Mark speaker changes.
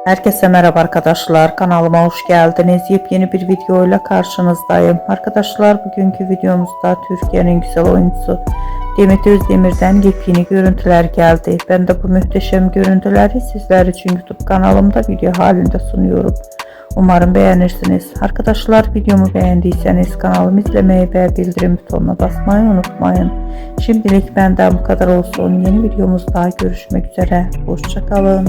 Speaker 1: Herkese merhaba arkadaşlar, kanalıma hoş geldiniz. Yepyeni bir video ile karşınızdayım. Arkadaşlar, bugünkü videomuzda Türkiye'nin güzel oyuncusu Demet Özdemir'den yepyeni görüntüler geldi. Ben de bu muhteşem görüntüleri sizler için YouTube kanalımda video halinde sunuyorum. Umarım beğenirsiniz. Arkadaşlar, videomu beğendiyseniz kanalımı izlemeyi ve bildirim butonuna basmayı unutmayın. Şimdilik benden bu kadar olsun. Yeni videomuzda görüşmek üzere. Hoşça kalın.